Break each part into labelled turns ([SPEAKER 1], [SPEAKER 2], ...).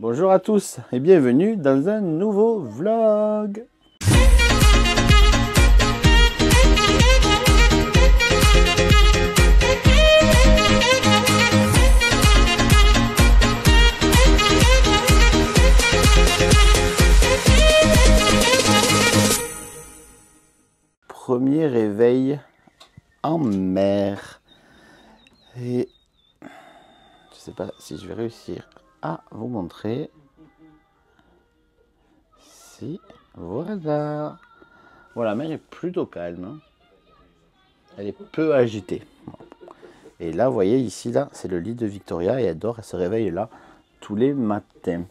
[SPEAKER 1] Bonjour à tous et bienvenue dans un nouveau vlog. Premier réveil en mer. Et je sais pas si je vais réussir à vous montrer. Si, voilà. Bon, la mer est plutôt calme. Elle est peu agitée. Et là, vous voyez, ici, là, c'est le lit de Victoria et elle dort, elle se réveille là tous les matins.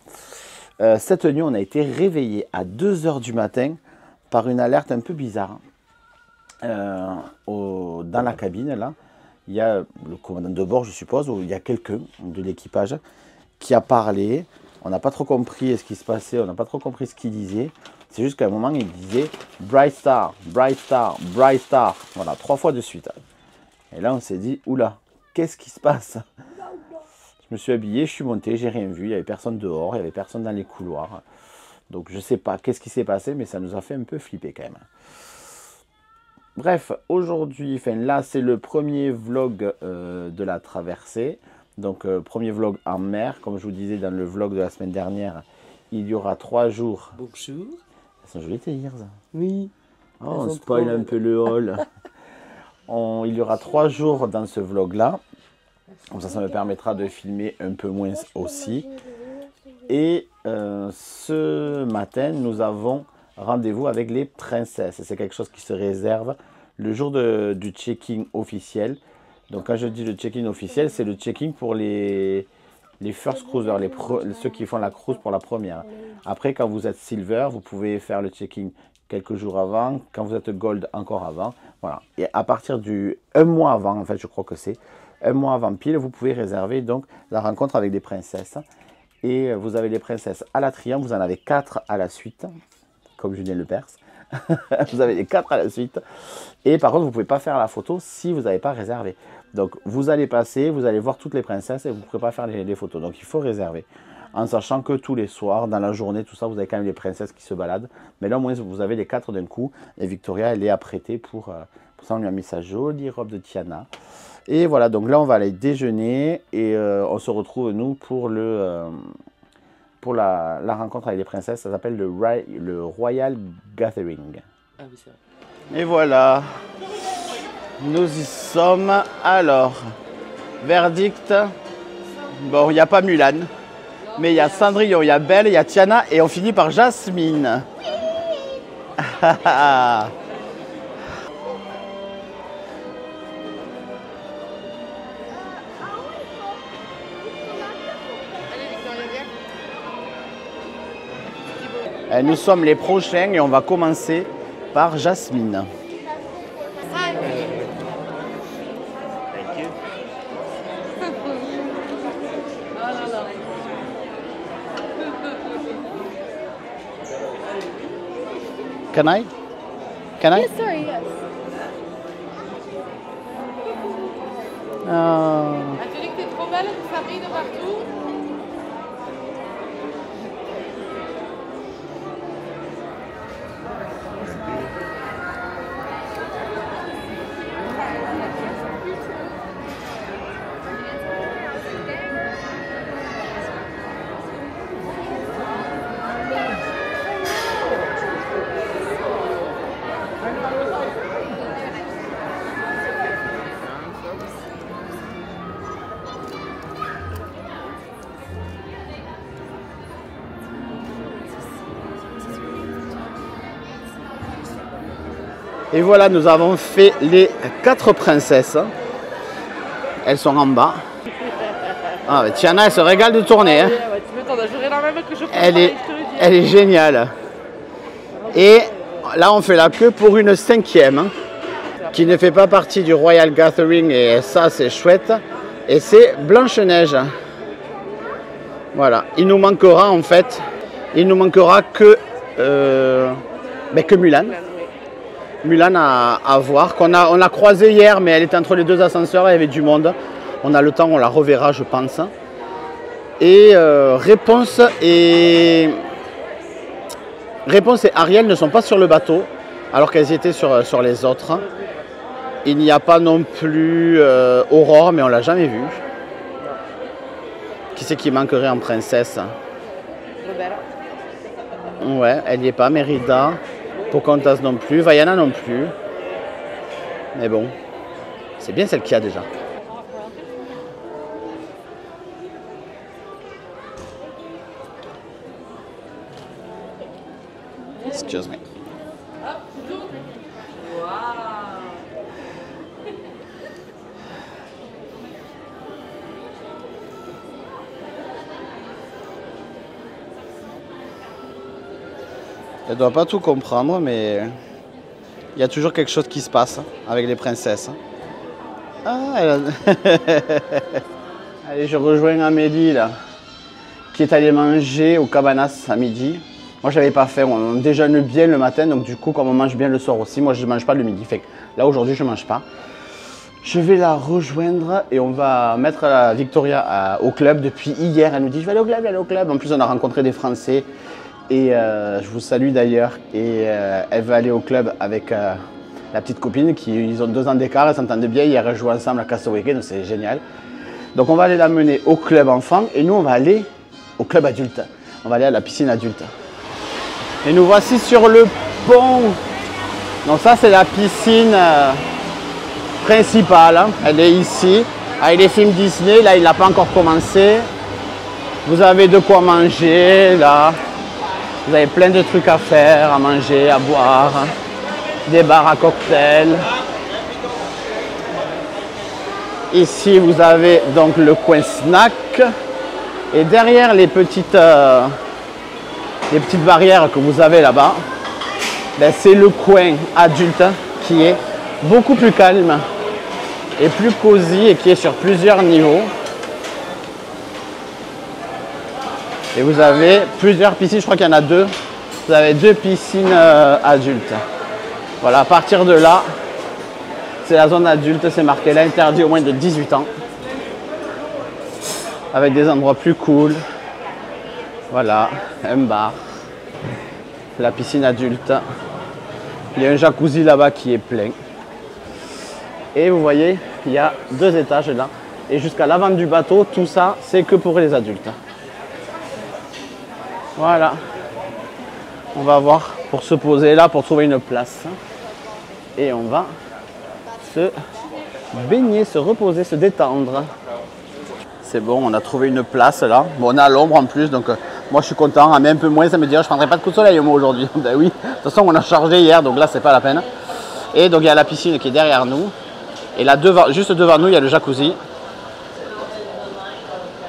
[SPEAKER 1] Cette nuit, on a été réveillé à 2 h du matin par une alerte un peu bizarre. Dans la cabine, là, il y a le commandant de bord, je suppose, ou il y a quelqu'un de l'équipage qui a parlé. On n'a pas trop compris ce qui se passait, on n'a pas trop compris ce qu'il disait. C'est juste qu'à un moment, il disait « Bright Star, Bright Star, Bright Star ». Voilà, 3 fois de suite. Et là, on s'est dit « Oula, qu'est-ce qui se passe ?» Je me suis habillé, je suis monté, j'ai rien vu. Il n'y avait personne dehors, il n'y avait personne dans les couloirs. Donc, je ne sais pas qu'est-ce qui s'est passé, mais ça nous a fait un peu flipper quand même. Bref, aujourd'hui, enfin, là, c'est le premier vlog de la traversée. Donc, premier vlog en mer. Comme je vous disais dans le vlog de la semaine dernière, il y aura 3 jours.
[SPEAKER 2] Bonjour.
[SPEAKER 1] Elles sont jolies tes ears.
[SPEAKER 2] Oui.
[SPEAKER 1] Oh, on spoil un peu le haul. Il y aura 3 jours dans ce vlog-là. Comme ça me permettra de filmer un peu moins aussi. Et ce matin, nous avons rendez-vous avec les princesses. C'est quelque chose qui se réserve le jour du check-in officiel. Donc quand je dis le check-in officiel, c'est le check-in pour les first cruisers, ceux qui font la cruise pour la première. Après, quand vous êtes silver, vous pouvez faire le check-in quelques jours avant. Quand vous êtes gold, encore avant. Voilà. Et à partir un mois avant, en fait, je crois que c'est un mois avant pile, vous pouvez réserver donc la rencontre avec des princesses. Et vous avez les princesses à la Triomphe, vous en avez 4 à la suite, comme Julien Lepers. Vous avez les 4 à la suite. Et par contre, vous ne pouvez pas faire la photo si vous n'avez pas réservé. Donc, vous allez passer, vous allez voir toutes les princesses et vous ne pourrez pas faire les photos. Donc, il faut réserver. En sachant que tous les soirs, dans la journée, tout ça, vous avez quand même les princesses qui se baladent. Mais là, au moins, vous avez les 4 d'un coup. Et Victoria, elle est apprêtée pour ça, on lui a mis sa jolie robe de Tiana. Et voilà, donc là, on va aller déjeuner. Et on se retrouve, nous, pour la rencontre avec les princesses. Ça s'appelle le Royal Gathering.
[SPEAKER 2] Ah oui, c'est vrai.
[SPEAKER 1] Et voilà, nous y sommes. Alors, verdict. Bon, il n'y a pas Mulan, mais il y a Cendrillon, il y a Belle, il y a Tiana et on finit par Jasmine. Et nous sommes les prochains et on va commencer par Jasmine. Can I? Can I?
[SPEAKER 3] Yes, sorry, yes.
[SPEAKER 4] Tu dis que t'es trop belle, que ça brille de partout.
[SPEAKER 1] Et voilà, nous avons fait les 4 princesses. Elles sont en bas. Ah, mais Tiana, elle se régale de tourner. Hein.
[SPEAKER 4] Tu m'étonnes, j'aurais la même que je fais.
[SPEAKER 1] Elle est géniale. Et là, on fait la queue pour une 5e. Qui ne fait pas partie du Royal Gathering. Et ça, c'est chouette. Et c'est Blanche-Neige. Voilà. Il nous manquera, en fait, il nous manquera que Mulan. Mulan à voir, on l'a croisée hier, mais elle était entre les 2 ascenseurs, il y avait du monde. On a le temps, on la reverra, je pense. Et Réponse et Ariel ne sont pas sur le bateau, alors qu'elles étaient sur les autres. Il n'y a pas non plus Aurore, mais on l'a jamais vue. Qui c'est qui manquerait en princesse? Ouais, elle n'y est pas. Mérida, Pocahontas non plus, Vaiana non plus. Mais bon, c'est bien celle qu'il y a déjà. Excuse me. Elle doit pas tout comprendre, mais il y a toujours quelque chose qui se passe avec les princesses. Ah, allez, je rejoins Amélie là, qui est allée manger au Cabanas à midi. Moi, j'avais pas faim. On déjeune bien le matin, donc du coup, comme on mange bien le soir aussi, moi, je mange pas le midi. Fait que là, aujourd'hui, je mange pas. Je vais la rejoindre et on va mettre la Victoria au club depuis hier. Elle nous dit, je vais aller au club, je vais aller au club. En plus, on a rencontré des Français. Et je vous salue d'ailleurs. Et elle va aller au club avec la petite copine. Ils ont 2 ans d'écart, elles s'entendent bien. Hier, elles jouent ensemble à Castaway Cay, donc c'est génial. Donc on va aller la mener au club enfant. Et nous, on va aller au club adulte. On va aller à la piscine adulte. Et nous voici sur le pont. Donc ça, c'est la piscine principale. Hein. Elle est ici. Avec les films Disney, là, il n'a pas encore commencé. Vous avez de quoi manger, là. Vous avez plein de trucs à faire, à manger, à boire, des bars à cocktails. Ici, vous avez donc le coin snack. Et derrière les petites barrières que vous avez là-bas, ben, c'est le coin adulte qui est beaucoup plus calme et plus cosy et qui est sur plusieurs niveaux. Et vous avez plusieurs piscines, je crois qu'il y en a 2. Vous avez 2 piscines adultes. Voilà, à partir de là, c'est la zone adulte, c'est marqué là, interdit au moins de 18 ans. Avec des endroits plus cool. Voilà, un bar. La piscine adulte. Il y a un jacuzzi là-bas qui est plein. Et vous voyez, il y a 2 étages là. Et jusqu'à l'avant du bateau, tout ça, c'est que pour les adultes. Voilà, on va voir pour se poser là, pour trouver une place. Et on va se baigner, se reposer, se détendre. C'est bon, on a trouvé une place là. Bon, on est à l'ombre en plus, donc moi je suis content. Mais un peu moins, ça me dit, je prendrai pas de coup de soleil moi aujourd'hui. Ben oui, de toute façon on a chargé hier, donc là c'est pas la peine. Et donc il y a la piscine qui est derrière nous. Et là, juste devant nous, il y a le jacuzzi.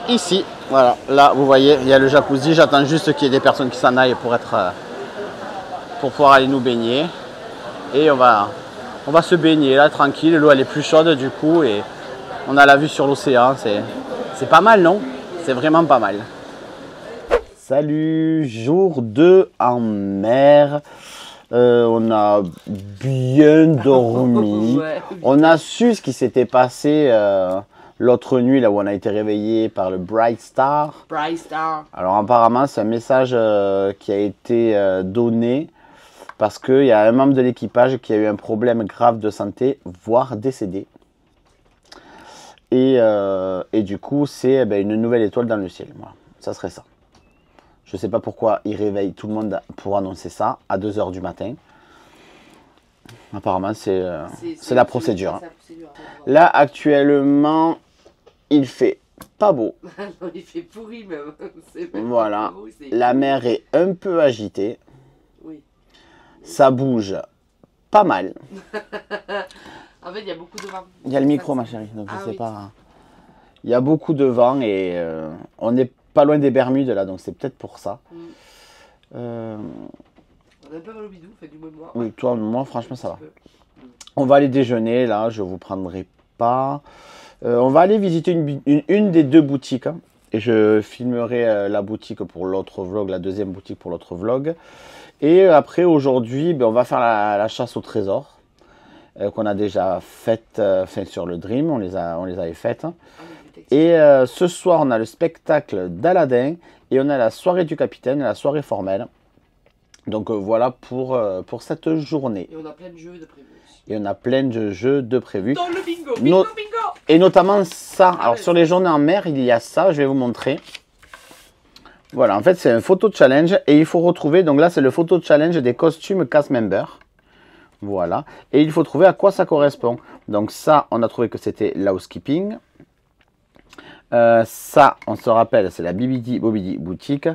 [SPEAKER 1] Ici. Voilà, là vous voyez, il y a le jacuzzi, j'attends juste qu'il y ait des personnes qui s'en aillent pour pouvoir aller nous baigner. Et on va se baigner là, tranquille, l'eau elle est plus chaude du coup et on a la vue sur l'océan, c'est pas mal non? C'est vraiment pas mal. Salut, jour 2 en mer, on a bien dormi,
[SPEAKER 4] Ouais.
[SPEAKER 1] On a su ce qui s'était passé l'autre nuit, là où on a été réveillé par le Bright Star.
[SPEAKER 4] Bright Star.
[SPEAKER 1] Alors apparemment, c'est un message qui a été donné parce qu'il y a un membre de l'équipage qui a eu un problème grave de santé, voire décédé. Et du coup, c'est une nouvelle étoile dans le ciel. Voilà, ça serait ça. Je ne sais pas pourquoi ils réveillent tout le monde pour annoncer ça à 2 h du matin. Apparemment, c'est la procédure. Là, actuellement, il fait pas beau.
[SPEAKER 4] Non, il fait pourri même.
[SPEAKER 1] Voilà. La mer est un peu agitée.
[SPEAKER 4] Oui.
[SPEAKER 1] Ça bouge pas mal.
[SPEAKER 4] En fait, il y a beaucoup de vent.
[SPEAKER 1] Il y a le micro, ma chérie, donc je sais
[SPEAKER 4] oui.
[SPEAKER 1] pas. Il y a beaucoup de vent et on n'est pas loin des Bermudes là, donc c'est peut-être pour ça.
[SPEAKER 4] On a un peu mal au bidou, fait du moins moi.
[SPEAKER 1] Oui, toi, moi, franchement, ça va. On va aller déjeuner là, je vous prendrai pas. On va aller visiter une des 2 boutiques. Hein, et je filmerai la boutique pour l'autre vlog, la deuxième boutique pour l'autre vlog. Et après, aujourd'hui, on va faire la chasse au trésor. Qu'on a déjà faite sur le Dream, on les avait faites. Et ce soir, on a le spectacle d'Aladin et on a la soirée du capitaine, la soirée formelle. Donc voilà pour cette journée.
[SPEAKER 4] Et on a plein de jeux de prévus.
[SPEAKER 1] Et on a plein de jeux de prévus.
[SPEAKER 4] Dans le bingo, bingo, bingo.
[SPEAKER 1] Et notamment ça. Alors sur les journées en mer, il y a ça, je vais vous montrer. Voilà, en fait c'est un photo challenge et il faut retrouver, donc là c'est le photo challenge des costumes cast member. Voilà, et il faut trouver à quoi ça correspond. Donc ça, on a trouvé que c'était l'housekeeping. Ça, on se rappelle, c'est la Bibidi Bobidi boutique.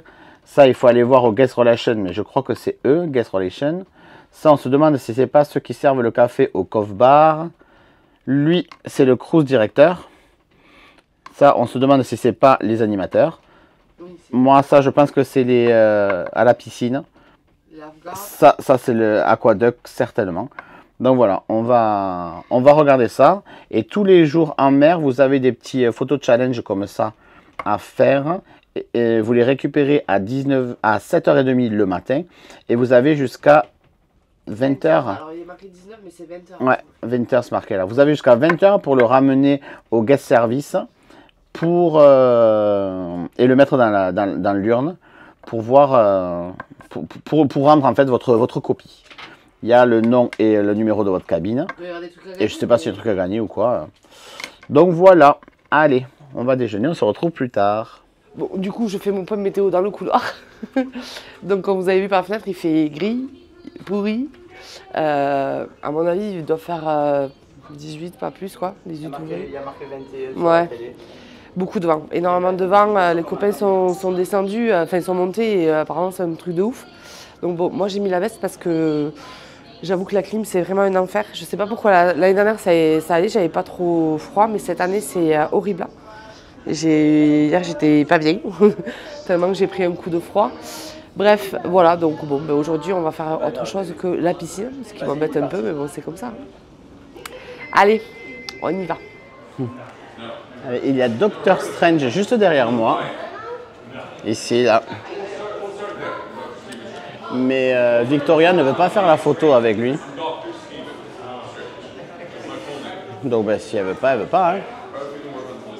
[SPEAKER 1] Ça, il faut aller voir au Guest Relation, mais je crois que c'est eux, Guest Relation. Ça, on se demande si c'est pas ceux qui servent le café au Cove Bar. Lui, c'est le cruise directeur. Ça, on se demande si c'est pas les animateurs. Moi, ça, je pense que c'est les à la piscine. Ça c'est le aquaduct, certainement. Donc voilà, on va regarder ça. Et tous les jours en mer, vous avez des petits photo challenge comme ça à faire. Et vous les récupérez à 7h30 le matin. Et vous avez jusqu'à 20h.
[SPEAKER 4] Alors il est marqué 19, mais c'est 20h.
[SPEAKER 1] Ouais, 20h c'est marqué là. Vous avez jusqu'à 20h pour le ramener au guest service pour, et le mettre dans l'urne pour voir, pour rendre en fait votre copie. Il y a le nom et le numéro de votre cabine. Et je ne sais pas s'il y a un truc à gagner ou quoi. Donc voilà, allez, on va déjeuner, on se retrouve plus tard.
[SPEAKER 4] Bon, du coup, je fais mon point de météo dans le couloir. Donc, comme vous avez vu par la fenêtre, il fait gris, pourri. À mon avis, il doit faire 18, pas plus, quoi. 18
[SPEAKER 1] il y a marqué 21
[SPEAKER 4] sur la télé. Beaucoup de vent, énormément de vent. Les copains sont descendus, enfin, sont montés et apparemment, c'est un truc de ouf. Donc, bon, moi, j'ai mis la veste parce que j'avoue que la clim, c'est vraiment un enfer. Je sais pas pourquoi. L'année dernière, ça allait, j'avais pas trop froid, mais cette année, c'est horrible. Là. Hier, j'étais pas bien, tellement que j'ai pris un coup de froid. Bref, voilà, donc bon, ben aujourd'hui, on va faire autre chose que la piscine, ce qui m'embête un peu, mais bon, c'est comme ça. Allez, on y va.
[SPEAKER 1] Il y a Doctor Strange juste derrière moi, ici, là. Mais Victoria ne veut pas faire la photo avec lui. Donc, ben, si elle veut pas, elle veut pas. Hein.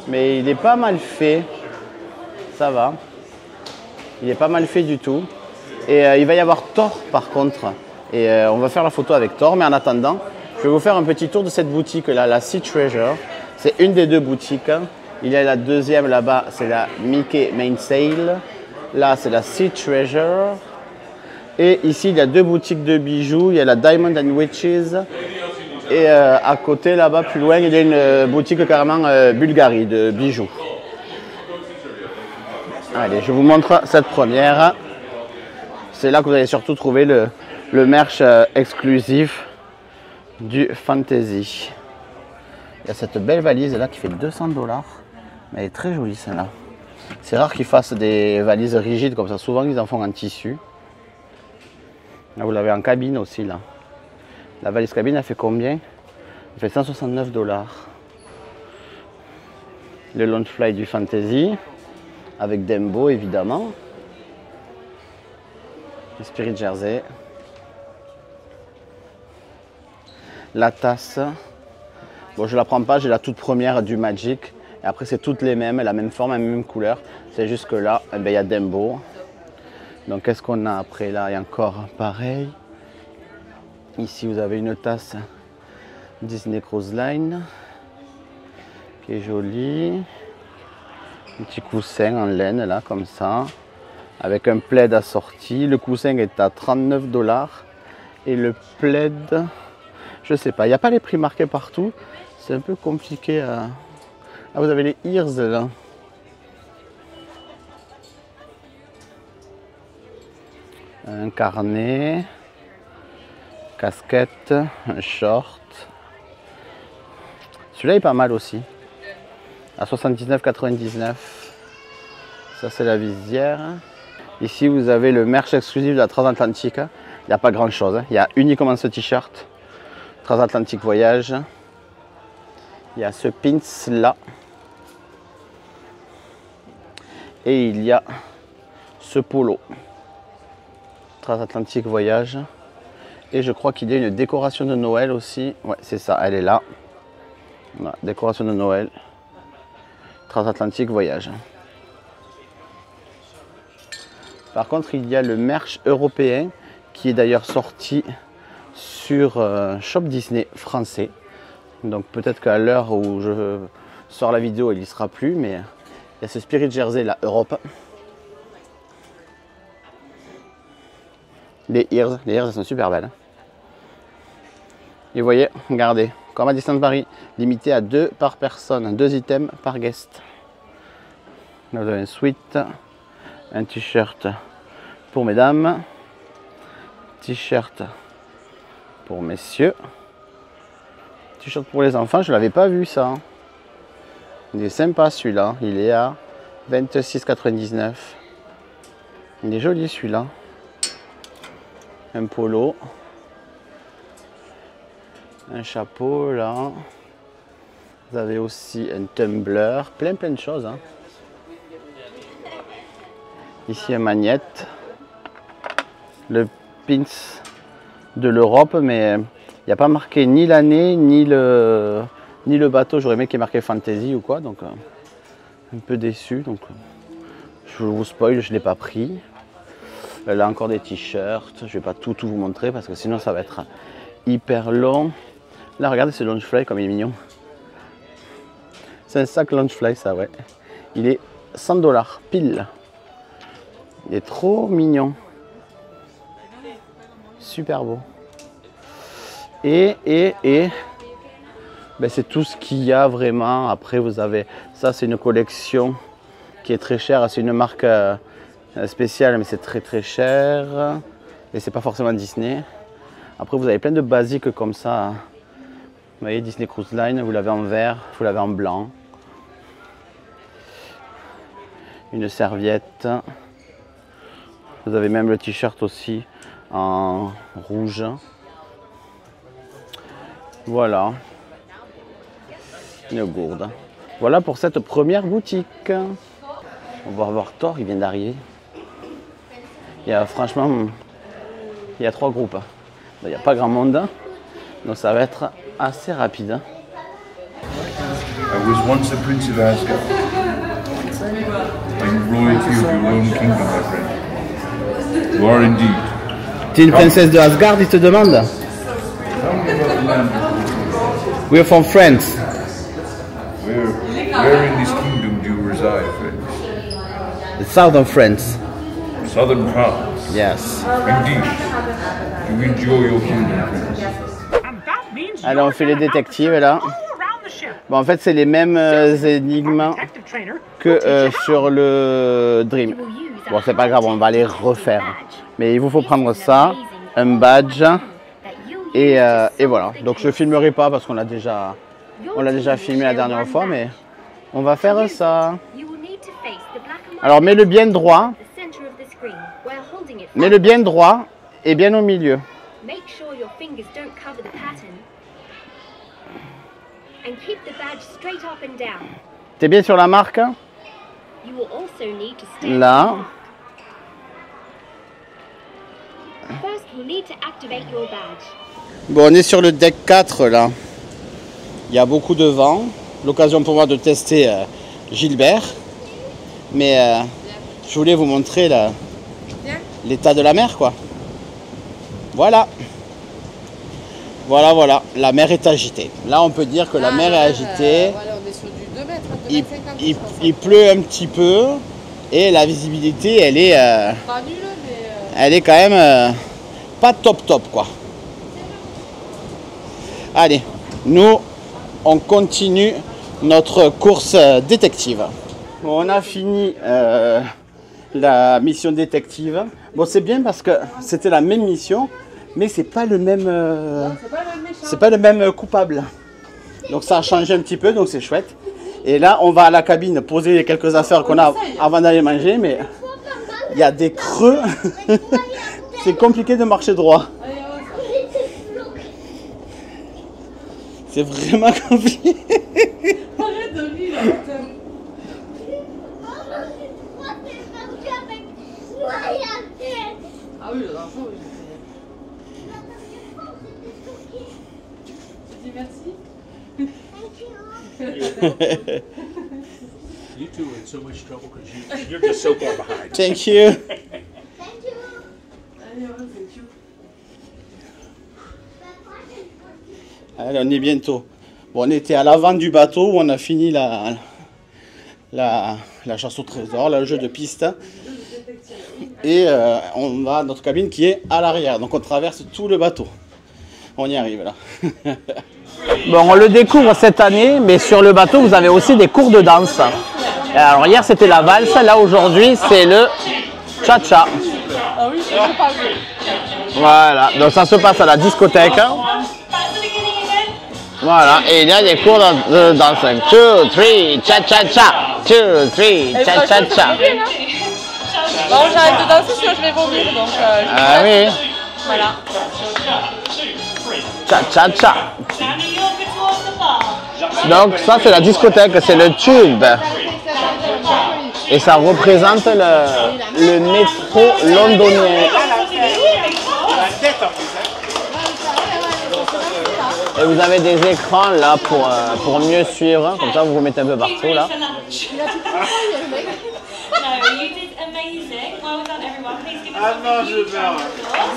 [SPEAKER 1] Mais il est pas mal fait, ça va. Il est pas mal fait du tout. Et il va y avoir Thor par contre. Et on va faire la photo avec Thor. Mais en attendant, je vais vous faire un petit tour de cette boutique là, la Sea Treasure. C'est une des deux boutiques. Il y a la deuxième là-bas, c'est la Mickey Mainsail. Là, c'est la Sea Treasure. Et ici, il y a deux boutiques de bijoux. Il y a la Diamond and Witches. Et à côté, là-bas, plus loin, il y a une boutique carrément Bulgarie de bijoux. Allez, je vous montre cette première. C'est là que vous allez surtout trouver le merch exclusif du Fantasy. Il y a cette belle valise là qui fait 200 $. Mais elle est très jolie celle-là. C'est rare qu'ils fassent des valises rigides comme ça. Souvent, ils en font en tissu. Là, vous l'avez en cabine aussi là. La valise cabine, elle fait combien? Elle fait 169 $. Le Launch Fly du Fantasy, avec Dembo évidemment. Le Spirit Jersey. La tasse. Bon, je la prends pas, j'ai la toute première du Magic. Et après, c'est toutes les mêmes, la même forme, la même couleur. C'est juste que là, eh ben, il y a Dembo. Donc, qu'est-ce qu'on a après là? Il y a encore pareil. Ici, vous avez une tasse Disney Cruise Line qui est jolie. Un petit coussin en laine, là, comme ça, avec un plaid assorti. Le coussin est à 39 $. Et le plaid, je sais pas, il n'y a pas les prix marqués partout. C'est un peu compliqué à... Ah, vous avez les ears, là. Un carnet. Casquette, un short. Celui-là est pas mal aussi. À 79,99 €. Ça, c'est la visière. Ici, vous avez le merch exclusif de la Transatlantique. Il n'y a pas grand-chose. Il y a uniquement ce t-shirt. Transatlantique Voyage. Il y a ce pins-là. Et il y a ce polo. Transatlantique Voyage. Et je crois qu'il y a une décoration de Noël aussi. Ouais, c'est ça, elle est là. Voilà, décoration de Noël. Transatlantique voyage. Par contre, il y a le merch européen qui est d'ailleurs sorti sur Shop Disney français. Donc peut-être qu'à l'heure où je sors la vidéo, il n'y sera plus, mais il y a ce Spirit Jersey là, Europe. Les ears, elles sont super belles. Et vous voyez, regardez, comme à Disneyland Paris, limité à 2 par personne, 2 items par guest. Là, vous avez un sweat, un t-shirt pour mesdames, t-shirt pour messieurs, t-shirt pour les enfants. Je ne l'avais pas vu ça. Il est sympa celui-là, il est à 26,99 €. Il est joli celui-là. Un polo, un chapeau là. Vous avez aussi un tumbler, plein de choses. Hein. Ici un magnète, le pins de l'Europe, mais il n'y a pas marqué ni l'année ni le bateau. J'aurais aimé qu'il y ait marqué Fantasy ou quoi, donc un peu déçu. Donc je vous spoil, je ne l'ai pas pris. Là encore des t-shirts, je ne vais pas tout vous montrer parce que sinon ça va être hyper long. Là regardez ce Loungefly comme il est mignon. C'est un sac Loungefly ça, ouais. Il est 100 $ pile. Il est trop mignon. Super beau. Et ben, c'est tout ce qu'il y a vraiment. Après vous avez, ça c'est une collection qui est très chère. C'est une marque spéciale mais c'est très cher. Et c'est pas forcément Disney. Après vous avez plein de basiques comme ça. Vous voyez Disney Cruise Line, vous l'avez en vert, vous l'avez en blanc. Une serviette. Vous avez même le t-shirt aussi en rouge. Voilà. Une gourde. Voilà pour cette première boutique. On va voir Thor, il vient d'arriver. Il y a franchement, il y a 3 groupes. Il n'y a pas grand monde. Donc ça va être assez rapide.
[SPEAKER 2] I was once a prince of Asgard. I'm royalty of your own kingdom, my friend. You are indeed.
[SPEAKER 1] Tu es une princesse de Asgard, il te demande. We are from France.
[SPEAKER 2] Where in this kingdom do you reside, friends?
[SPEAKER 1] The southern France.
[SPEAKER 2] Southern France.
[SPEAKER 1] Yes.
[SPEAKER 2] Indeed. You enjoy your kingdom, friends.
[SPEAKER 1] Allez, on fait les détectives là. Bon, en fait, c'est les mêmes énigmes que sur le Dream. Bon, c'est pas grave, on va les refaire. Mais il vous faut prendre ça, un badge, et voilà. Donc je filmerai pas parce qu'on l'a déjà filmé la dernière fois, mais on va faire ça. Alors mets-le bien droit. Mets-le bien droit et bien au milieu. T'es bien sur la marque? Là. Bon, on est sur le deck 4 là. Il y a beaucoup de vent. L'occasion pour moi de tester Gilbert. Mais je voulais vous montrer l'état de la mer quoi. Voilà. Voilà. La mer est agitée. Là on peut dire que la mer est agitée.
[SPEAKER 4] Voilà, on est sur du 2 mètres.
[SPEAKER 1] Il pleut un petit peu. Et la visibilité elle est...
[SPEAKER 4] Pas nul, mais
[SPEAKER 1] elle est quand même pas top quoi. Allez, nous on continue notre course détective. Bon, on a fini la mission détective. Bon, c'est bien parce que c'était la même mission, mais c'est pas le même c'est pas le même coupable. Donc ça a changé un petit peu, donc c'est chouette. Et là, on va à la cabine poser les quelques affaires qu'on a avant d'aller manger, mais il y a des creux. C'est compliqué de marcher droit. C'est vraiment compliqué.
[SPEAKER 4] arrête de rire, ah oui, la fois, oui. Tu dis merci.
[SPEAKER 3] You two are in so much trouble because you're just so far behind.
[SPEAKER 1] Thank you. Allez, on est bientôt. Bon, on était à l'avant du bateau où on a fini la chasse au trésor, là, le jeu de piste. Et on va à notre cabine qui est à l'arrière. Donc on traverse tout le bateau. On y arrive là. Bon, on le découvre cette année, mais sur le bateau, vous avez aussi des cours de danse. Alors hier, c'était la valse. Là, aujourd'hui, c'est le cha-cha.
[SPEAKER 4] Ah oui, je pas vu.
[SPEAKER 1] Voilà, donc ça se passe à la discothèque. Voilà, et il y a des cours de danse. 1, 2, 3, cha-cha-cha. 2, 3, cha-cha-cha.
[SPEAKER 4] Bon, j'arrête de danser sinon je vais vomir, donc
[SPEAKER 1] Ah oui.
[SPEAKER 4] voilà.
[SPEAKER 1] Cha-cha-cha. Donc ça c'est la discothèque, c'est le tube. Et ça représente le métro londonien. Et vous avez des écrans là pour mieux suivre, comme ça vous vous mettez un peu partout là.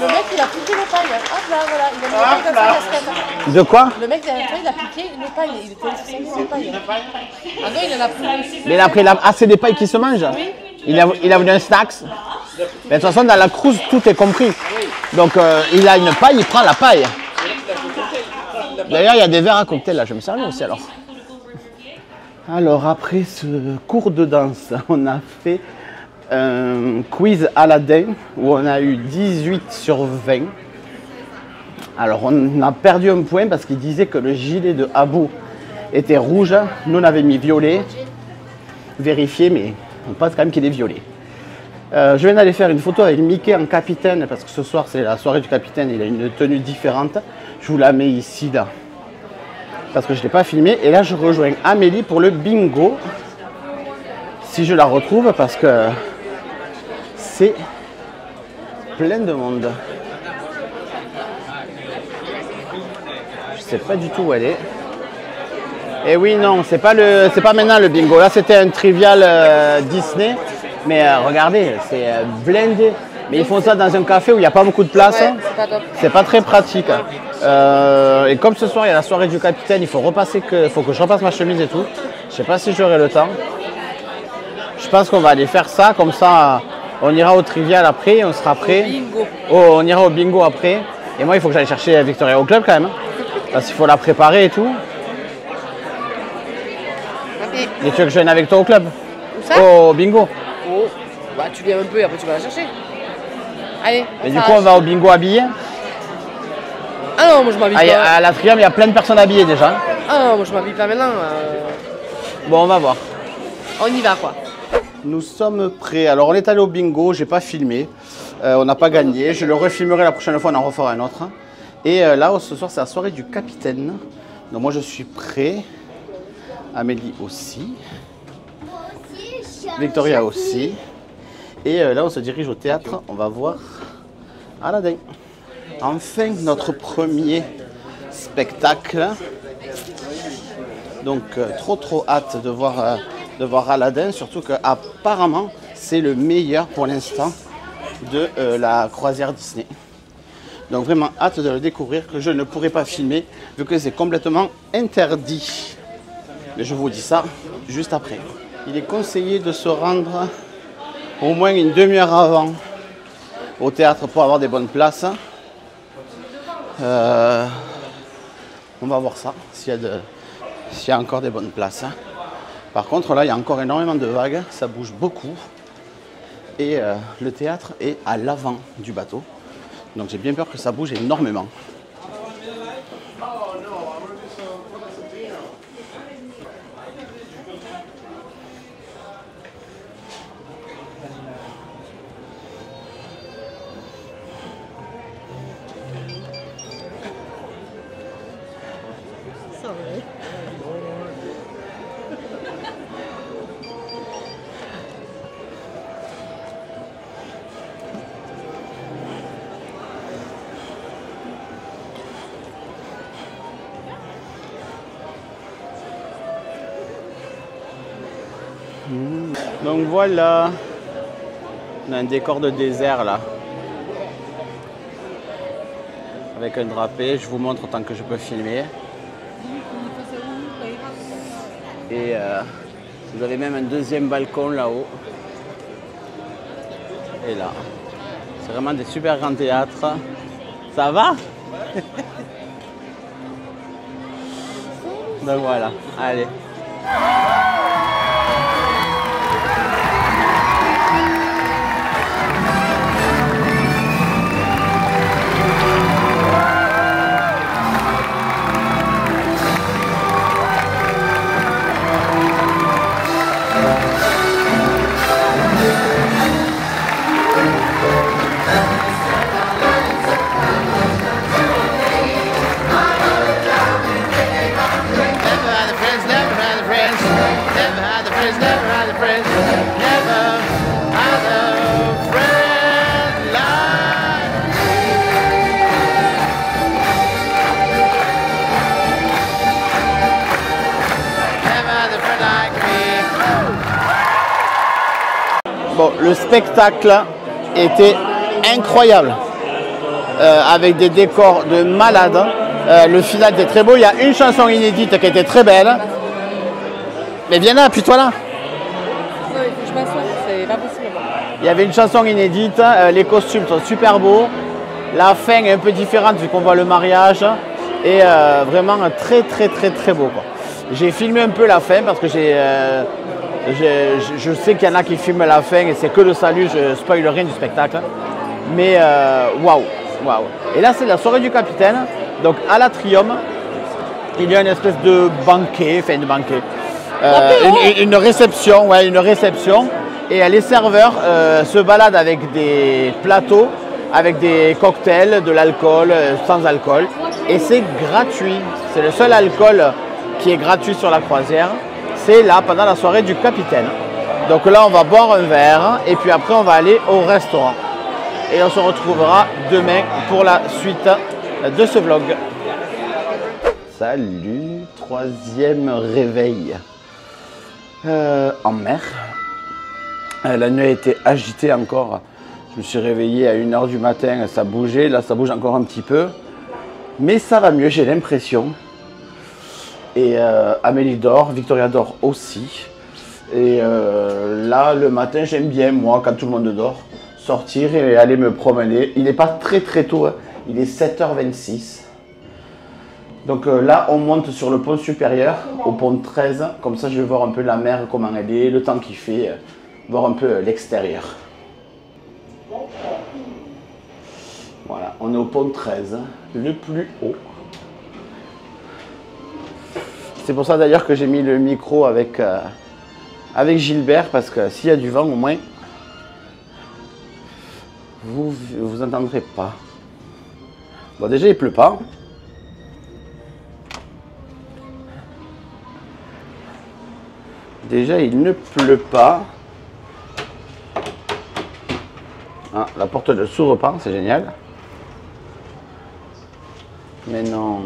[SPEAKER 5] Le mec il a piqué les pailles. Hop là, voilà, il a mis les pailles dans sa casquette.
[SPEAKER 1] De quoi?
[SPEAKER 5] Le mec derrière toi il a piqué les pailles, il était sur les pailles. Ah non, il en a pris.
[SPEAKER 1] Mais il a pris c'est des pailles qui se mangent. Il a voulu un snacks. Mais de toute façon dans la cruise tout est compris. Donc il a une paille, il prend la paille. D'ailleurs il y a des verres à cocktail là, je me servis aussi alors. Alors après ce cours de danse, on a fait un quiz Aladdin où on a eu 18 sur 20. Alors on a perdu un point parce qu'il disait que le gilet de Abou était rouge. Nous on avait mis violet. Vérifié, mais on pense quand même qu'il est violet. Je viens d'aller faire une photo avec Mickey en capitaine parce que ce soir c'est la soirée du capitaine, il a une tenue différente. Je vous la mets ici là parce que je ne l'ai pas filmé. Et là je rejoins Amélie pour le bingo. Si je la retrouve parce que c'est plein de monde. Je sais pas du tout où elle est. Et oui, non, c'est pas maintenant le bingo. Là, c'était un trivial Disney. Mais regardez, c'est blindé. Mais ils font ça dans un café où il n'y a pas beaucoup de place.
[SPEAKER 4] Ouais, c'est pas top.
[SPEAKER 1] C'est pas très pratique. Et comme ce soir, il y a la soirée du capitaine, il faut que je repasse ma chemise et tout. Je sais pas si j'aurai le temps. Je pense qu'on va aller faire ça, comme ça, on ira au trivial après, on sera prêt.
[SPEAKER 4] Bingo.
[SPEAKER 1] Oh, on ira au bingo après. Et moi, il faut que j'aille chercher Victoria au club quand même. Parce qu'il faut la préparer et tout.
[SPEAKER 4] Okay.
[SPEAKER 1] Et tu veux que je vienne avec toi au club?
[SPEAKER 4] Où ça?
[SPEAKER 1] Au bingo.
[SPEAKER 4] Oh, bah tu viens un peu et après tu vas la chercher. Allez.
[SPEAKER 1] Et du coup, on va au bingo habillé.
[SPEAKER 4] Ah non, moi je m'habille pas.
[SPEAKER 1] À l'Atrium, il y a plein de personnes habillées déjà.
[SPEAKER 4] Ah non, moi je m'habille pas maintenant.
[SPEAKER 1] Bon, on va voir.
[SPEAKER 4] On y va quoi.
[SPEAKER 1] Nous sommes prêts. Alors, on est allé au bingo, j'ai pas filmé. On n'a pas gagné. Je le refilmerai la prochaine fois, on en refera un autre. Et là, ce soir, c'est la soirée du capitaine. Donc, moi, je suis prêt. Amélie aussi. Victoria aussi. Et là, on se dirige au théâtre. On va voir Aladdin. Enfin, notre premier spectacle. Donc, trop hâte de voir Aladdin. Surtout qu'apparemment, c'est le meilleur pour l'instant de la croisière Disney. Donc, vraiment hâte de le découvrir, que je ne pourrai pas filmer, vu que c'est complètement interdit. Mais je vous dis ça juste après. Il est conseillé de se rendre au moins une demi-heure avant au théâtre pour avoir des bonnes places. On va voir ça, s'il y a encore des bonnes places. Par contre, là, il y a encore énormément de vagues, ça bouge beaucoup. Et le théâtre est à l'avant du bateau. Donc j'ai bien peur que ça bouge énormément. Donc voilà, on a un décor de désert là, avec un drapé, je vous montre autant que je peux filmer. Et vous avez même un deuxième balcon là-haut. Et là, c'est vraiment des super grands théâtres. Ça va? Donc voilà, allez. Bon, le spectacle était incroyable, avec des décors de malade. Le final était très beau. Il y a une chanson inédite qui était très belle. Mais viens là, appuie-toi là.
[SPEAKER 5] Non, il faut que je m'assoie, c'est pas possible.
[SPEAKER 1] Il y avait une chanson inédite, les costumes sont super beaux. La fin est un peu différente vu qu'on voit le mariage. Et vraiment très beau, quoi. J'ai filmé un peu la fin parce que je sais qu'il y en a qui filment la fin et c'est que le salut, je spoil rien du spectacle. Mais waouh. Et là c'est la soirée du capitaine. Donc à l'Atrium, il y a une espèce de banquet, une réception, ouais, une réception. Et les serveurs se baladent avec des plateaux, avec des cocktails, de l'alcool, sans alcool. Et c'est gratuit. C'est le seul alcool qui est gratuit sur la croisière. C'est là pendant la soirée du capitaine. Donc là on va boire un verre et puis après on va aller au restaurant. Et on se retrouvera demain pour la suite de ce vlog. Salut, troisième réveil en mer. La nuit a été agitée encore. Je me suis réveillé à 1 h du matin, ça bougeait, là ça bouge encore un petit peu. Mais ça va mieux, j'ai l'impression. Et Amélie dort, Victoria dort aussi. Et là, le matin, j'aime bien, moi, quand tout le monde dort, sortir et aller me promener. Il n'est pas très tôt, hein. Il est 7 h 26. Donc là, on monte sur le pont supérieur, au pont 13. Comme ça, je vais voir un peu la mer, comment elle est, le temps qu'il fait, voir un peu l'extérieur. Voilà, on est au pont 13, le plus haut. C'est pour ça d'ailleurs que j'ai mis le micro avec Gilbert, parce que s'il y a du vent, au moins, vous entendrez pas. Bon, déjà, il pleut pas. Déjà, il ne pleut pas. Ah, la porte ne s'ouvre pas, c'est génial. Mais non.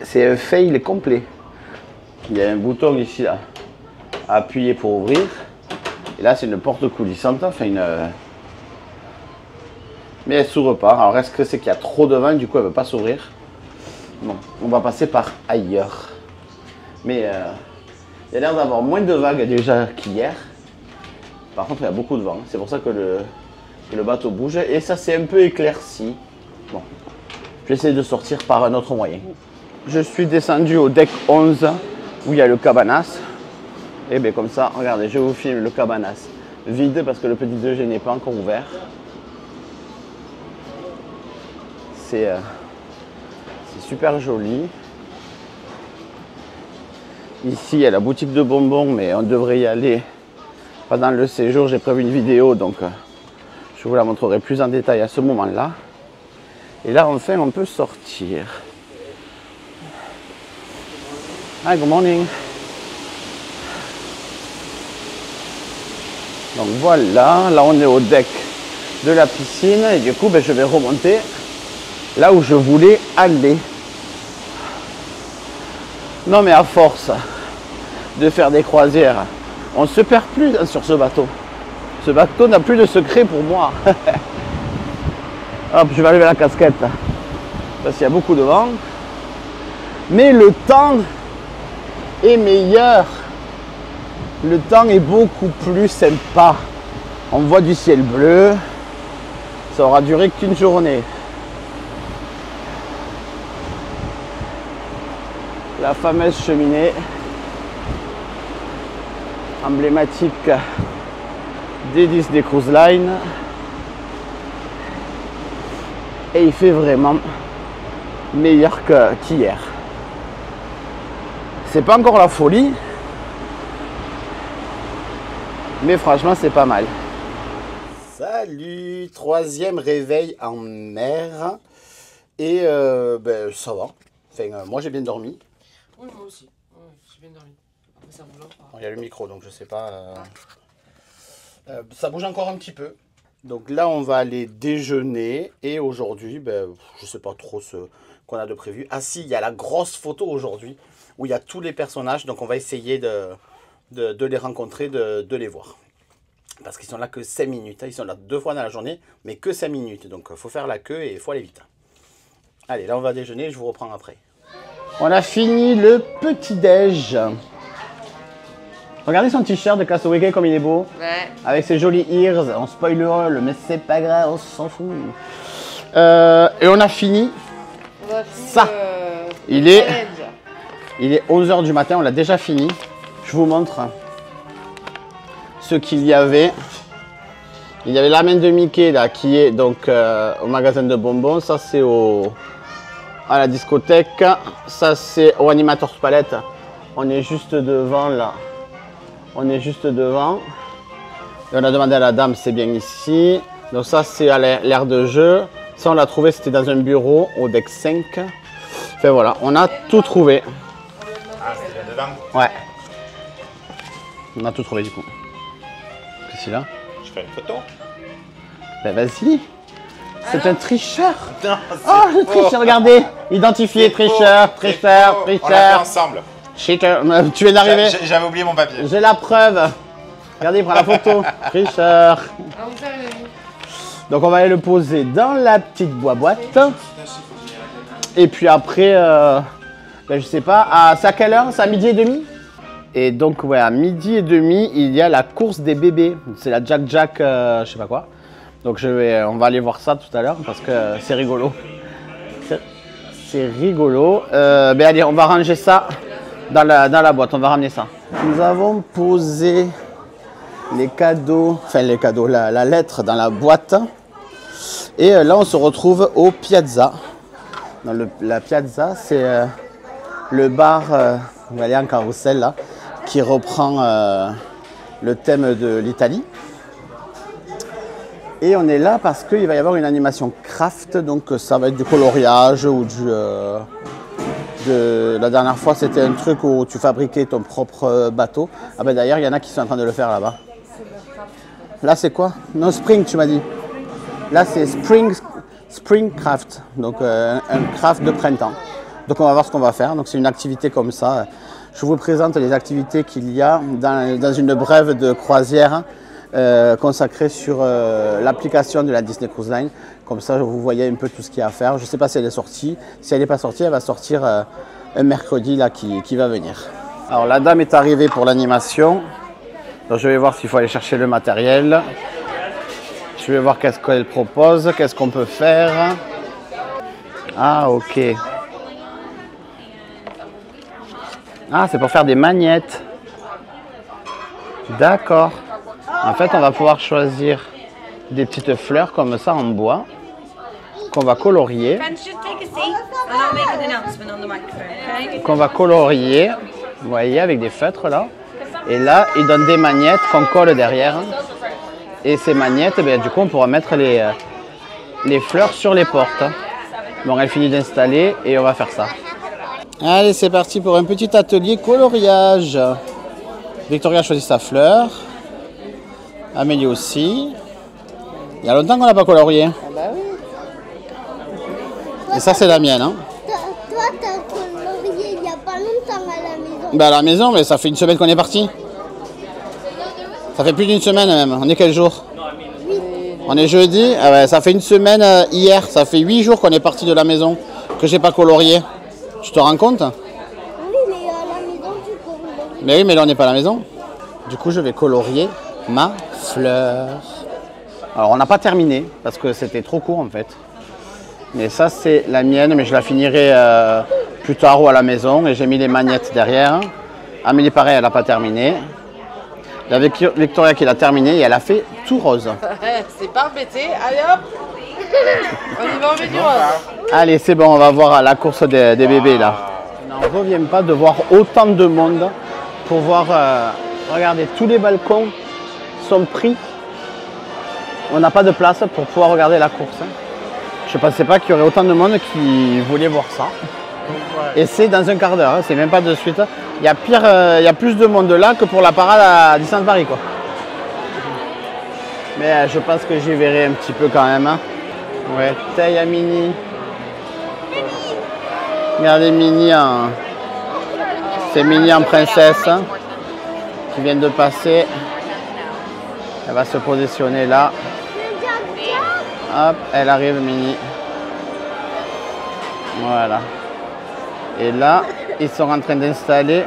[SPEAKER 1] C'est un fail complet. Il y a un bouton ici là à appuyer pour ouvrir. Et là c'est une porte coulissante, enfin mais elle s'ouvre pas. Alors est-ce que c'est qu'il y a trop de vent, du coup elle ne veut pas s'ouvrir? Bon, on va passer par ailleurs. Mais il y a l'air d'avoir moins de vagues déjà qu'hier. Par contre il y a beaucoup de vent. C'est pour ça que le bateau bouge. Et ça s'est un peu éclairci. Bon, je vais essayer de sortir par un autre moyen. Je suis descendu au deck 11 où il y a le cabanas. Et bien comme ça, regardez, je vous filme le cabanas vide parce que le petit déjeuner n'est pas encore ouvert. C'est super joli. Ici, il y a la boutique de bonbons, mais on devrait y aller pendant le séjour. J'ai prévu une vidéo, donc je vous la montrerai plus en détail à ce moment-là. Et là, enfin, on peut sortir. Hi, good morning. Donc voilà, là on est au deck de la piscine et du coup je vais remonter là où je voulais aller. Non mais à force de faire des croisières, on ne se perd plus sur ce bateau. Ce bateau n'a plus de secret pour moi. Hop, je vais enlever la casquette parce qu'il y a beaucoup de vent. Mais le temps est meilleur. Le temps est beaucoup plus sympa. On voit du ciel bleu. Ça aura duré qu'une journée. La fameuse cheminée emblématique des Disney Cruise Line. Et il fait vraiment meilleur qu'hier. C'est pas encore la folie, mais franchement c'est pas mal. Salut, troisième réveil en mer. Et ben, ça va. Enfin, moi j'ai bien dormi.
[SPEAKER 4] Oui, moi aussi. Ouais, j'ai bien dormi. Ça bouge pas.
[SPEAKER 1] Il y a le micro donc je sais pas. Ça bouge encore un petit peu. Donc là on va aller déjeuner. Et aujourd'hui, ben, je sais pas trop ce qu'on a de prévu. Ah si, il y a la grosse photo aujourd'hui où il y a tous les personnages. Donc on va essayer de les rencontrer, de les voir. Parce qu'ils sont là que 5 minutes. Ils sont là 2 fois dans la journée, mais que 5 minutes. Donc il faut faire la queue et il faut aller vite. Allez, là on va déjeuner, je vous reprends après. On a fini le petit-déj. Regardez son t-shirt de Castaway Cay comme il est beau.
[SPEAKER 4] Ouais.
[SPEAKER 1] Avec ses jolis ears, on spoilerole, mais c'est pas grave, on s'en fout. Et on a fini. Ça. Il est 11h du matin, on l'a déjà fini. Je vous montre ce qu'il y avait. Il y avait la main de Mickey là, qui est donc au magasin de bonbons. Ça c'est à la discothèque. Ça c'est au Animator's Palette. On est juste devant là. On est juste devant. Et on a demandé à la dame, c'est bien ici. Donc ça c'est à l'aire de jeu. Ça on l'a trouvé, c'était dans un bureau au deck 5. Enfin voilà, on a tout trouvé.
[SPEAKER 2] Ah, c'était là devant.
[SPEAKER 1] Ouais. On a tout trouvé du coup. Qu'est-ce qu'il a?
[SPEAKER 2] Je fais une photo.
[SPEAKER 1] Ben vas-y. C'est un tricheur.
[SPEAKER 2] Non,
[SPEAKER 1] Oh, le tricheur, regardez. Identifié, tricheur, tricheur,
[SPEAKER 2] On l'a fait
[SPEAKER 1] tricheur.
[SPEAKER 2] ensemble.
[SPEAKER 1] Cheater. Tu viens d'arriver.
[SPEAKER 2] J'avais oublié mon papier.
[SPEAKER 1] J'ai la preuve. Regardez, il prend la photo. Tricheur. Donc on va aller le poser dans la petite boîte. Et puis après, ben, je sais pas, c'est à quelle heure? C'est à 12h30. Et donc ouais, à 12h30, il y a la course des bébés. C'est la Jack Jack, je sais pas quoi. Donc on va aller voir ça tout à l'heure parce que c'est rigolo. C'est rigolo. Ben allez, on va ranger ça dans la boîte, on va ramener ça. Nous avons posé les cadeaux, enfin les cadeaux, la lettre dans la boîte. Et là, on se retrouve au Piazza. Dans la Piazza, c'est le bar, on va aller en carrousel là, qui reprend le thème de l'Italie. Et on est là parce qu'il va y avoir une animation craft, donc ça va être du coloriage ou la dernière fois c'était un truc où tu fabriquais ton propre bateau. Ah ben d'ailleurs il y en a qui sont en train de le faire là-bas. Là c'est quoi? Non, Spring tu m'as dit. Là c'est Spring Craft, donc un craft de printemps. Donc on va voir ce qu'on va faire, donc c'est une activité comme ça. Je vous présente les activités qu'il y a dans une brève de croisière consacrée sur l'application de la Disney Cruise Line. Comme ça vous voyez un peu tout ce qu'il y a à faire. Je ne sais pas si elle est sortie. Si elle n'est pas sortie, elle va sortir un mercredi là, qui va venir. Alors la dame est arrivée pour l'animation. Donc je vais voir s'il faut aller chercher le matériel. Je vais voir qu'est-ce qu'elle propose, qu'est-ce qu'on peut faire. Ah ok. Ah, c'est pour faire des magnettes. D'accord. En fait, on va pouvoir choisir des petites fleurs comme ça en bois qu'on va colorier. Qu'on va colorier, vous voyez, avec des feutres là. Et là, ils donnent des magnettes qu'on colle derrière. Et ces magnettes, ben, du coup, on pourra mettre les fleurs sur les portes. Bon, elle finit d'installer et on va faire ça. Allez, c'est parti pour un petit atelier coloriage. Victoria a choisi sa fleur. Amélie aussi. Il y a longtemps qu'on n'a pas colorié.
[SPEAKER 4] Ah bah oui.
[SPEAKER 6] Et ça, c'est la mienne. Hein.
[SPEAKER 7] Toi, t'as colorié il n'y a pas longtemps à la maison.
[SPEAKER 6] Bah à la maison, mais ça fait une semaine qu'on est parti. Ça fait plus d'une semaine même. On est quel jour? On est jeudi. Ah ouais, ça fait une semaine hier. Ça fait 8 jours qu'on est parti de la maison que j'ai pas colorié. Tu te rends compte?
[SPEAKER 7] Oui, mais à la maison, tu colories.
[SPEAKER 6] Mais oui, mais là on n'est pas à la maison. Du coup, je vais colorier ma fleur. Alors on n'a pas terminé parce que c'était trop court en fait. Mais ça c'est la mienne, mais je la finirai plus tard ou à la maison. Et j'ai mis les magnettes derrière. Amélie pareil, elle n'a pas terminé. Il y a Victoria qui l'a terminé et elle a fait tout rose.
[SPEAKER 4] C'est pas embêté. Allez hop. On y va, on met du rose.
[SPEAKER 6] Allez, c'est bon, on va voir la course des bébés là. On n'en revient pas de voir autant de monde pour voir. Regardez, tous les balcons sont pris. On n'a pas de place pour pouvoir regarder la course. Je ne pensais pas qu'il y aurait autant de monde qui voulait voir ça. Et c'est dans un quart d'heure, c'est même pas de suite. Il y a plus de monde là que pour la parade à Disneyland Paris, quoi. Mais je pense que j'y verrai un petit peu quand même. Hein. Ouais, taille à Minnie. Regardez Minnie en... C'est Minnie en princesse hein, qui vient de passer. Elle va se positionner là. Hop, elle arrive Minnie. Voilà. Et là, ils sont en train d'installer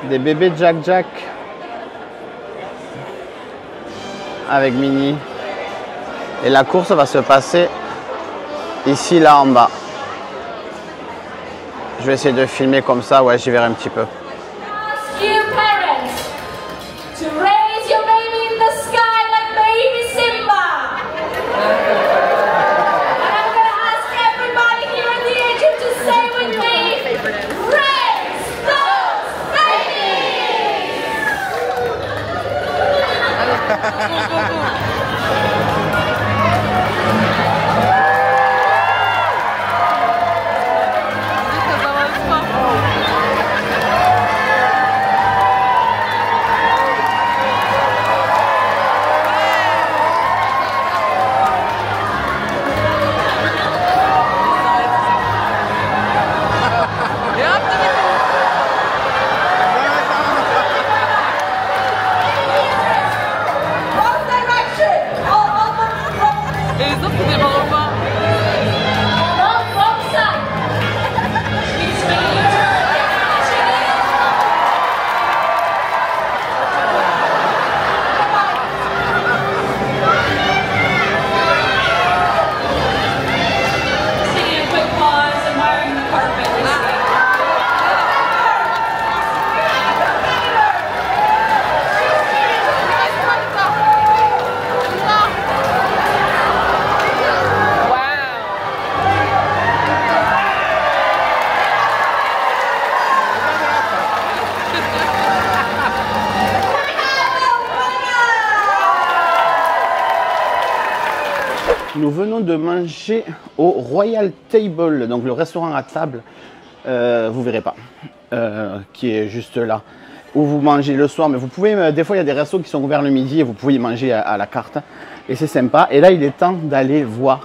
[SPEAKER 6] des bébés Jack Jack avec Minnie. Et la course va se passer ici, là en bas. Je vais essayer de filmer comme ça, ouais, j'y verrai un petit peu. Nous venons de manger au Royal Table, donc le restaurant à table, vous verrez pas, qui est juste là, où vous mangez le soir. Mais vous pouvez, des fois il y a des restos qui sont ouverts le midi et vous pouvez y manger à la carte. Et c'est sympa. Et là il est temps d'aller voir.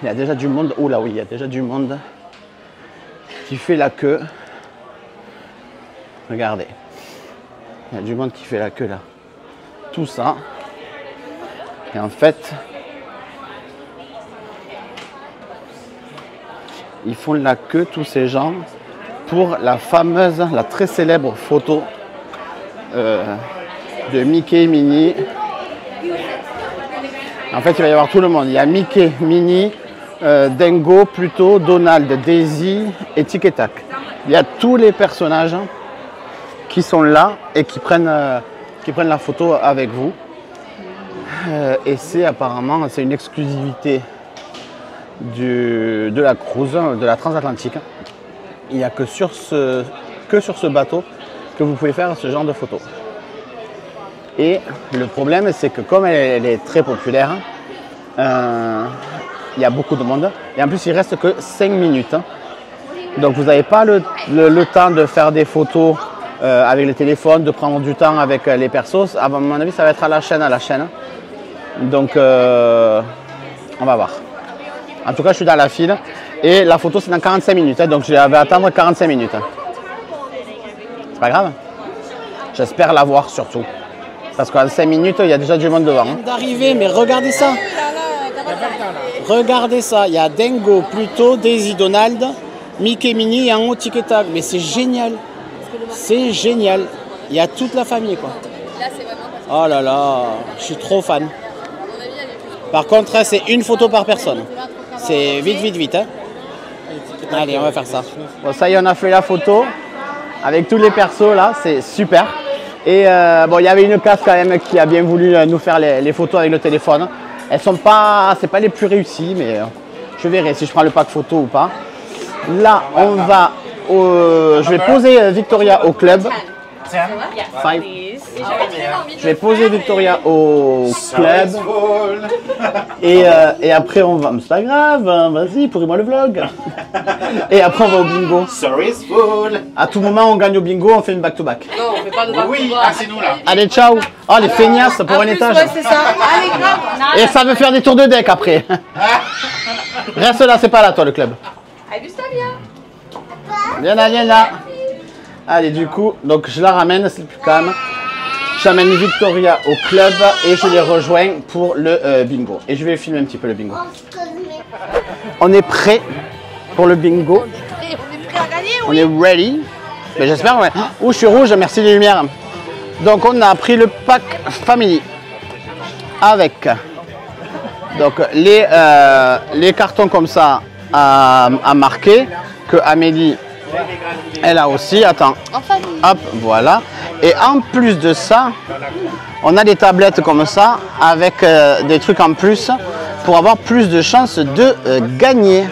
[SPEAKER 6] Il y a déjà du monde. Oh là oui, il y a déjà du monde qui fait la queue. Regardez. Il y a du monde qui fait la queue là. Tout ça. Et en fait... ils font la queue, tous ces gens, pour la fameuse, la très célèbre photo de Mickey et Minnie. En fait, il va y avoir tout le monde. Il y a Mickey, Minnie, Dingo, Pluto, Donald, Daisy et Tic et Tac. Il y a tous les personnages qui sont là et qui prennent la photo avec vous. Et c'est apparemment, c'est une exclusivité de la cruise, de la transatlantique. Il n'y a que sur ce bateau que vous pouvez faire ce genre de photos. Et le problème, c'est que comme elle est très populaire, il y a beaucoup de monde. Et en plus, il ne reste que 5 minutes. Donc vous n'avez pas le temps de faire des photos avec le téléphone, de prendre du temps avec les persos. À mon avis, ça va être à la chaîne. Donc on va voir. En tout cas, je suis dans la file. Et la photo, c'est dans 45 minutes. Hein, donc, je vais attendre 45 minutes. C'est pas grave. J'espère l'avoir surtout. Parce qu'en 5 minutes, il y a déjà du monde devant. Hein. D'arriver, mais regardez ça. Regardez ça. Il y a Dingo, Pluto, Daisy, Donald, Mickey, Minnie et en haut, Tic et Tac. Mais c'est génial. C'est génial. Il y a toute la famille, quoi. Oh là là, je suis trop fan. Par contre, c'est une photo par personne. C'est vite, vite, vite. Hein. Allez, on va faire ça. Bon, ça y est, on a fait la photo avec tous les persos là. C'est super. Et bon, il y avait une casse quand même qui a bien voulu nous faire les photos avec le téléphone. Elles sont pas, c'est pas les plus réussies, mais je verrai si je prends le pack photo ou pas. Là, on va, je vais poser Victoria au club. Five. Je vais poser Victoria au club. Et après, on va. C'est pas grave, vas-y, pourris-moi le vlog. Et après, on va au bingo. À tout moment, on gagne au bingo, on fait une back-to-back.
[SPEAKER 5] Non, on fait pas de back-to-back.
[SPEAKER 2] Oui, c'est nous là.
[SPEAKER 6] Allez, ciao. Oh, les feignasses pour un étage.
[SPEAKER 5] Ouais, c'est ça. Allez, grave.
[SPEAKER 6] Et ça veut faire des tours de deck après. Reste là, c'est pas là, toi, le club.
[SPEAKER 5] Allez, Gustavia.
[SPEAKER 6] Viens là, viens là. Allez, du coup, donc je la ramène, c'est plus calme. J'amène Victoria au club et je les rejoins pour le bingo. Et je vais filmer un petit peu le bingo. On est prêt pour le bingo.
[SPEAKER 5] On est prêt à gagner,
[SPEAKER 6] On est ready. Mais j'espère, ouais. Oh, je suis rouge, merci les lumières. Donc, on a pris le pack family avec donc les cartons comme ça à marquer que Amélie elle a aussi. Attends, hop, voilà. Et en plus de ça, on a des tablettes comme ça avec des trucs en plus pour avoir plus de chances de gagner.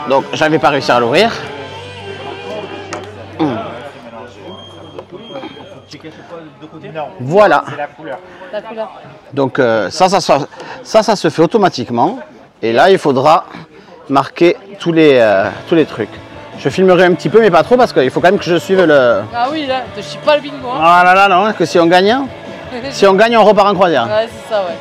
[SPEAKER 6] Donc, j'avais pas réussi à l'ouvrir. Voilà. Donc ça se fait automatiquement. Et là, il faudra marquer tous les trucs. Je filmerai un petit peu, mais pas trop, parce qu'il faut quand même que je suive le...
[SPEAKER 5] Ah oui, là, te chie pas le bingo. Hein.
[SPEAKER 6] Ah là là, non, que si on gagne, on repart en croisière.
[SPEAKER 5] Ouais, c'est ça, ouais.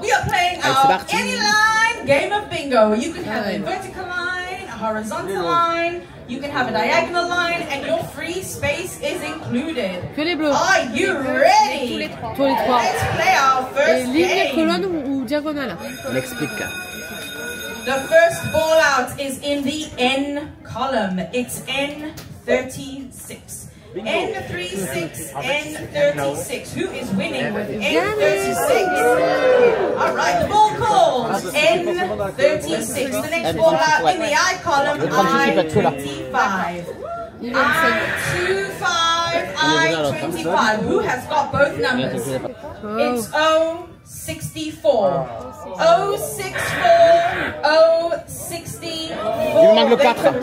[SPEAKER 8] We are playing our Anyline game of bingo. You can have a vertical line, a horizontal line, you can have a diagonal line, and your free space is included.
[SPEAKER 5] Que les bleus.
[SPEAKER 8] Are you ready?
[SPEAKER 5] Tous les trois. Tous les trois.
[SPEAKER 8] Let's play our
[SPEAKER 5] Et
[SPEAKER 8] first
[SPEAKER 5] ligne,
[SPEAKER 8] game.
[SPEAKER 5] colonne ou diagonale?
[SPEAKER 6] On explique.
[SPEAKER 8] The first ball out is in the N column. It's N36. N36, N36. Who is winning with N36? All right, the ball calls N36. The next ball out in the I column, I25. I25, I25. Who has got both numbers? It's 064. 064, 064.
[SPEAKER 6] Il me manque le 4.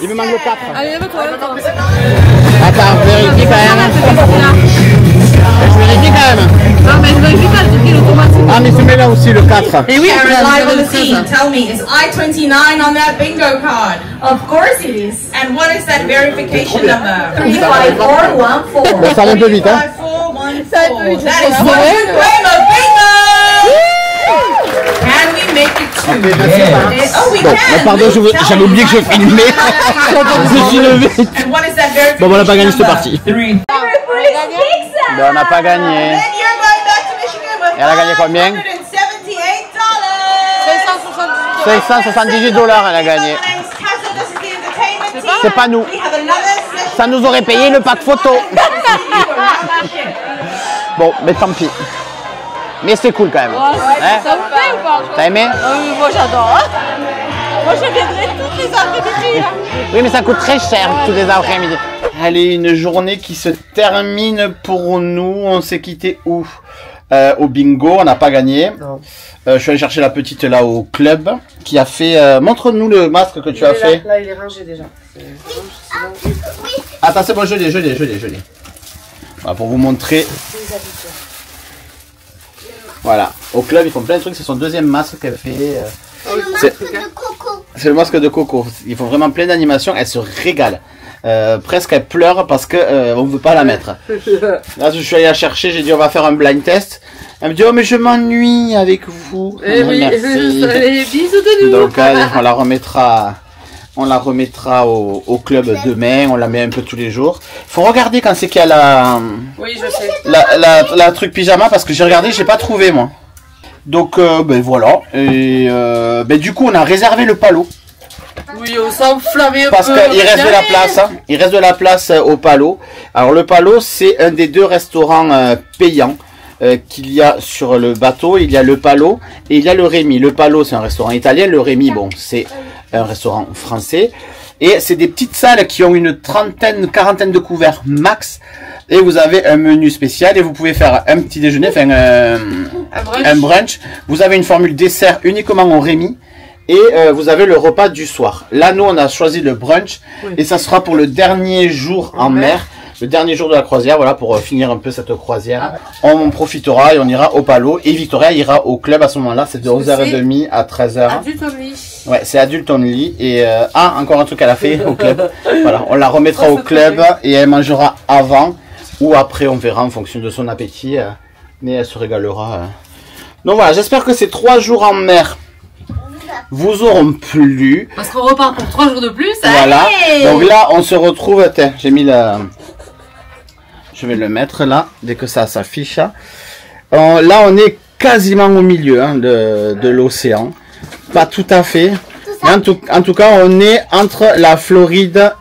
[SPEAKER 6] Il me manque le 4.
[SPEAKER 5] Allez, lève-toi, lève-toi.
[SPEAKER 6] Attends, vérifie quand même. Je vérifie quand même.
[SPEAKER 5] Non, mais je vérifie pas le truc, il est automatique.
[SPEAKER 6] Ah, mais c'est là aussi le 4.
[SPEAKER 5] Et oui,
[SPEAKER 8] Karen live on the team, tell me, is I29 on that bingo card? Of course it is. And what is that verification number? 35414.
[SPEAKER 6] Bon, ça va un peu vite, hein.
[SPEAKER 8] 35414. That is one good game of bingo! Can we make it two? Oh, we
[SPEAKER 6] Bon,
[SPEAKER 8] can!
[SPEAKER 6] pardon, j'avais oublié que je filmais. Je suis levé.
[SPEAKER 8] And what is that verification
[SPEAKER 6] Bon, on n'a pas gagné cette
[SPEAKER 8] number?
[SPEAKER 6] partie. Ben, on n'a pas gagné.
[SPEAKER 8] Then you're going back to Michigan with
[SPEAKER 6] Elle a gagné combien?
[SPEAKER 8] $578.
[SPEAKER 6] 578 $, elle a gagné. C'est pas nous. Ça nous aurait payé le pack photo. Bon, mais tant pis. Mais c'est cool quand même. Hein?
[SPEAKER 5] Ça vous plaît ou pas?
[SPEAKER 6] T'as aimé?
[SPEAKER 5] Oui, moi j'adore. Moi je viendrai toutes les après-midi.
[SPEAKER 6] Oui, mais ça coûte très cher tous les après-midi. Allez, une journée qui se termine pour nous. On s'est quitté où? Au bingo, on n'a pas gagné. Je suis allé chercher la petite là au club qui a fait... montre-nous le masque que tu as fait.
[SPEAKER 4] Là, il est rangé déjà.
[SPEAKER 6] Attends, c'est bon, je l'ai. Voilà, pour vous montrer. Voilà, au club, ils font plein de trucs. C'est son deuxième masque qu'elle fait. C'est le masque de Coco. Ils font vraiment plein d'animations. Elle se régale. Presque elle pleure parce que on ne veut pas la mettre. Là, je suis allé la chercher. J'ai dit on va faire un blind test. Elle me dit, oh, mais je m'ennuie avec vous.
[SPEAKER 4] Eh oui,
[SPEAKER 6] merci.
[SPEAKER 4] Bisous de nous.
[SPEAKER 6] Donc, allez, on la remettra au club demain. On la met un peu tous les jours. Faut regarder quand c'est qu'il y a la...
[SPEAKER 4] Oui, je sais.
[SPEAKER 6] La truc pyjama, parce que j'ai regardé, j'ai pas trouvé, moi. Donc, ben voilà. Et ben, du coup, on a réservé le Palo.
[SPEAKER 4] Oui, on s'enflammait un peu.
[SPEAKER 6] Parce qu'il reste de la place. Hein. Il reste de la place au Palo. Alors, le Palo, c'est un des 2 restaurants payants qu'il y a sur le bateau. Il y a le Palo et il y a le Rémi. Le Palo, c'est un restaurant italien. Le Rémi, bon, c'est un restaurant français. Et c'est des petites salles qui ont une quarantaine de couverts max. Et vous avez un menu spécial et vous pouvez faire un petit déjeuner, enfin un brunch. Vous avez une formule dessert uniquement au Rémi. Et vous avez le repas du soir. Là, nous, on a choisi le brunch. Oui. Et ça sera pour le dernier jour en mer. Le dernier jour de la croisière. Voilà, pour finir un peu cette croisière. On profitera et on ira au Palo. Et Victoria ira au club à ce moment-là. C'est de 11h30 à 13h.
[SPEAKER 4] Adulte only.
[SPEAKER 6] Ouais, c'est adulte only. Et encore un truc qu'elle a fait au club. Voilà, on la remettra au club. Et elle mangera avant ou après. On verra en fonction de son appétit. Mais elle se régalera. Donc voilà, j'espère que ces 3 jours en mer vous auront plu.
[SPEAKER 4] Parce qu'on repart pour 3 jours de plus.
[SPEAKER 6] Voilà.
[SPEAKER 4] Allez.
[SPEAKER 6] Donc là, on se retrouve. Tiens, j'ai mis la... Je vais le mettre là, dès que ça s'affiche. Là, on est quasiment au milieu hein, de l'océan. Pas tout à fait. Mais en tout cas, on est entre la Floride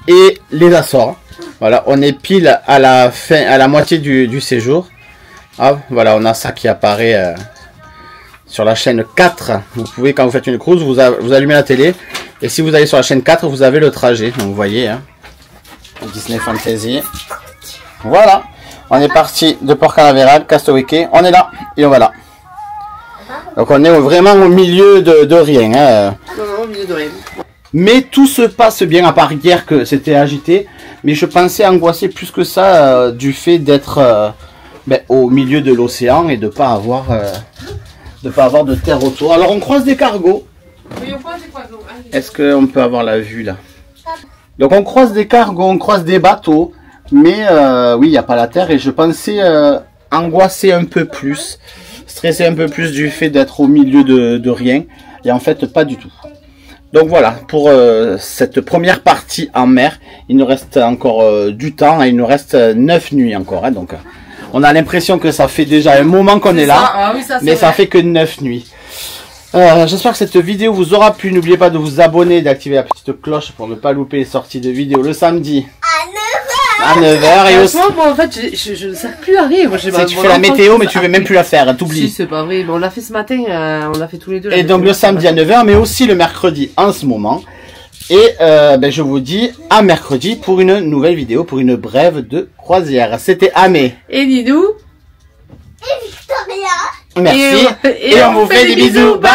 [SPEAKER 6] et les Açores. Voilà, on est pile à la moitié du séjour. Ah, voilà, on a ça qui apparaît... sur la chaîne 4, vous pouvez, quand vous faites une cruise, vous allumez la télé. Et si vous allez sur la chaîne 4, vous avez le trajet. Donc vous voyez, hein, Disney Fantasy. Voilà, on est parti de Port Canaveral, Castaway Cay. On est là, et on va là. Donc on est vraiment au milieu de rien. Hein.
[SPEAKER 4] Non, au milieu de rien.
[SPEAKER 6] Mais tout se passe bien, à part hier que c'était agité. Mais je pensais angoisser plus que ça du fait d'être au milieu de l'océan et de pas avoir de terre autour. Alors on croise des cargos.
[SPEAKER 4] Oui, on croise des cargos.
[SPEAKER 6] Est-ce qu'on peut avoir la vue là? Donc on croise des cargos, on croise des bateaux. Mais oui, il n'y a pas la terre. Et je pensais angoisser un peu plus. Stresser un peu plus du fait d'être au milieu de rien. Et en fait, pas du tout. Donc voilà, pour cette première partie en mer. Il nous reste encore du temps. Et il nous reste 9 nuits encore. Hein, donc on a l'impression que ça fait déjà un moment qu'on est là.
[SPEAKER 4] Ah, oui,
[SPEAKER 6] mais ça fait que 9 nuits. J'espère que cette vidéo vous aura plu. N'oubliez pas de vous abonner et d'activer la petite cloche pour ne pas louper les sorties de vidéos le samedi. À 9h et aussi...
[SPEAKER 4] Moi, en fait, je ne sais plus à rien. Moi,
[SPEAKER 6] tu fais la météo, mais tu veux même plus la faire, t'oublies.
[SPEAKER 4] Si, c'est pas vrai. Mais on l'a fait ce matin, on l'a fait tous les deux.
[SPEAKER 6] Et donc le samedi à 9h, mais aussi le mercredi en ce moment. Et je vous dis à mercredi pour une nouvelle vidéo, pour une brève de croisière. C'était Amé.
[SPEAKER 4] Et Didou.
[SPEAKER 7] Et Victoria.
[SPEAKER 6] Merci. Et on vous fait des bisous. Bye.